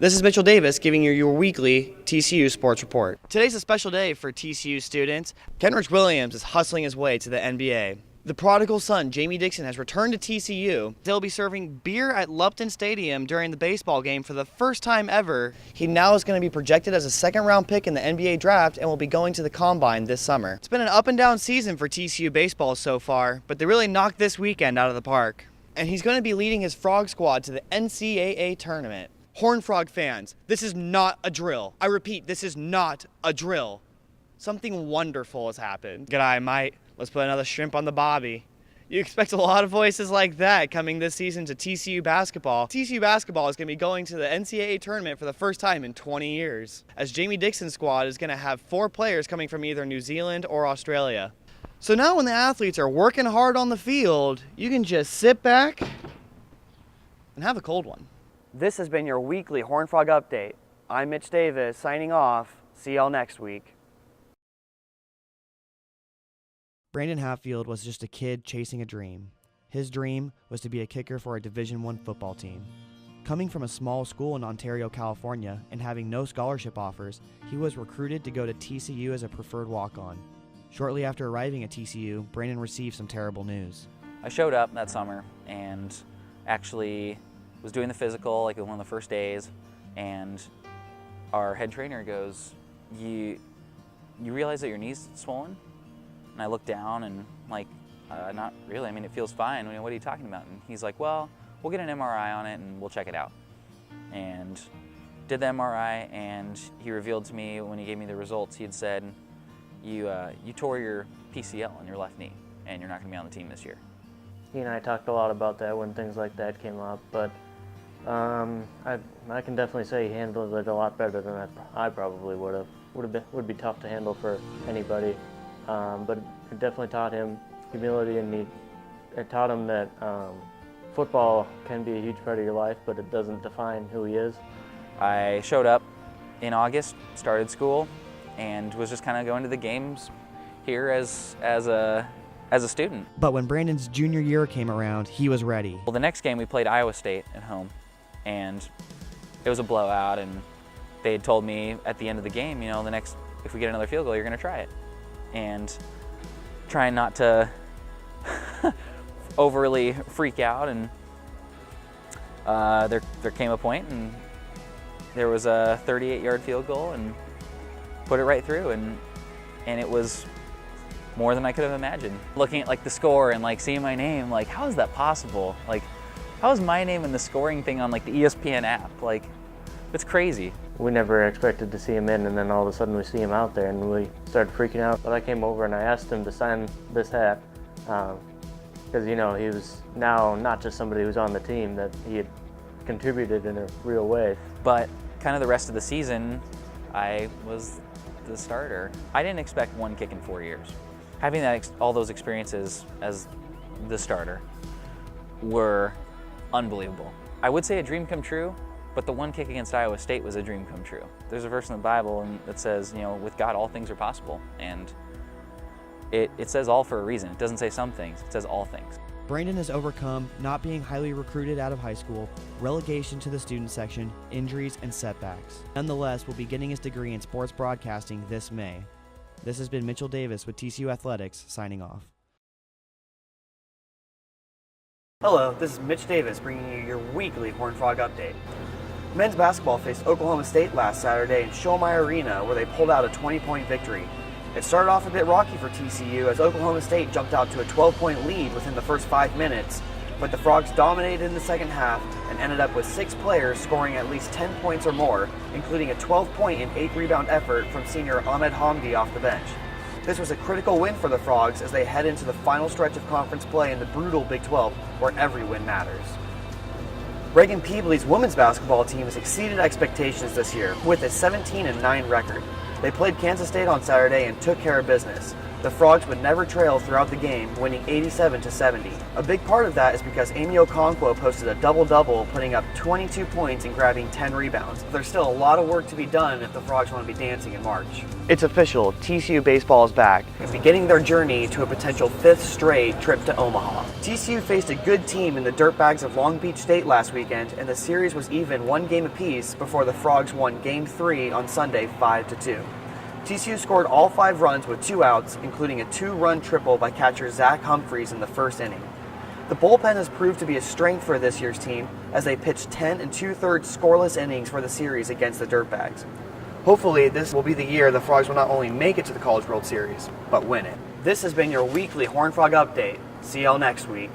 This is Mitchell Davis giving you your weekly TCU Sports Report. Today's a special day for TCU students. Kenrich Williams is hustling his way to the NBA. The prodigal son, Jamie Dixon, has returned to TCU. They'll be serving beer at Lupton Stadium during the baseball game for the first time ever. He now is going to be projected as a second-round pick in the NBA draft and will be going to the Combine this summer. It's been an up-and-down season for TCU baseball so far, but they really knocked this weekend out of the park. And he's going to be leading his Frog squad to the NCAA tournament. Horned Frog fans, this is not a drill. I repeat, this is not a drill. Something wonderful has happened. G'day, mate. Let's put another shrimp on the barbie. You expect a lot of voices like that coming this season to TCU basketball. TCU basketball is going to be going to the NCAA tournament for the first time in 20 years, as Jamie Dixon's squad is going to have 4 players coming from either New Zealand or Australia. So now when the athletes are working hard on the field, you can just sit back and have a cold one. This has been your weekly Horned Frog Update. I'm Mitch Davis, signing off. See y'all next week. Brandon Hatfield was just a kid chasing a dream. His dream was to be a kicker for a Division I football team. Coming from a small school in Ontario, California, and having no scholarship offers, he was recruited to go to TCU as a preferred walk-on. Shortly after arriving at TCU, Brandon received some terrible news. I showed up that summer and actually was doing the physical like one of the first days, and our head trainer goes, you realize that your knee's swollen? And I looked down and like, not really, I mean, it feels fine. What are you talking about? And he's like, well, we'll get an MRI on it and we'll check it out. And did the MRI, and he revealed to me when he gave me the results, he had said, you tore your PCL on your left knee and you're not gonna be on the team this year. He and I talked a lot about that when things like that came up, but I can definitely say he handled it a lot better than I probably would have. Would be tough to handle for anybody, but it definitely taught him humility, and it taught him that football can be a huge part of your life, but it doesn't define who he is. I showed up in August, started school, and was just kind of going to the games here as a student. But when Brandon's junior year came around, he was ready. Well, the next game we played Iowa State at home, and it was a blowout, and they had told me at the end of the game, you know, if we get another field goal, you're gonna try it. And trying not to overly freak out, and there came a point, and there was a 38-yard field goal, and put it right through, and it was more than I could have imagined. Looking at like the score and like seeing my name, like how is that possible? Like, how is my name in the scoring thing on like the ESPN app? Like, it's crazy. We never expected to see him in, and then all of a sudden we see him out there, and we started freaking out. But I came over and I asked him to sign this hat, because you know, he was now not just somebody who's on the team, that he had contributed in a real way. But kind of the rest of the season, I was the starter. I didn't expect one kick in 4 years. Having all those experiences as the starter were unbelievable. I would say a dream come true, but the one kick against Iowa State was a dream come true. There's a verse in the Bible that says, you know, with God all things are possible, and it says all for a reason. It doesn't say some things, it says all things. Brandon has overcome not being highly recruited out of high school, relegation to the student section, injuries, and setbacks. Nonetheless, will be getting his degree in sports broadcasting this May. This has been Mitchell Davis with TCU Athletics, signing off. Hello, this is Mitch Davis bringing you your weekly Horned Frog Update. Men's basketball faced Oklahoma State last Saturday in Schollmeyer Arena, where they pulled out a 20-point victory. It started off a bit rocky for TCU as Oklahoma State jumped out to a 12-point lead within the first 5 minutes, but the Frogs dominated in the second half and ended up with 6 players scoring at least 10 points or more, including a 12-point and 8-rebound effort from senior Ahmed Hamdi off the bench. This was a critical win for the Frogs as they head into the final stretch of conference play in the brutal Big 12, where every win matters. Reagan Peebly's women's basketball team has exceeded expectations this year with a 17-9 record. They played Kansas State on Saturday and took care of business. the Frogs would never trail throughout the game, winning 87-70. A big part of that is because Amy Okonkwo posted a double-double, putting up 22 points and grabbing 10 rebounds. There's still a lot of work to be done if the Frogs want to be dancing in March. It's official, TCU baseball is back and beginning their journey to a potential 5th straight trip to Omaha. TCU faced a good team in the Dirtbags of Long Beach State last weekend, and the series was even 1 game apiece before the Frogs won Game 3 on Sunday 5-2. TCU scored all 5 runs with 2 outs, including a 2-run triple by catcher Zach Humphreys in the first inning. The bullpen has proved to be a strength for this year's team as they pitched 10 2/3 scoreless innings for the series against the Dirtbags. Hopefully, this will be the year the Frogs will not only make it to the College World Series, but win it. This has been your weekly Horned Frog Update. See y'all next week.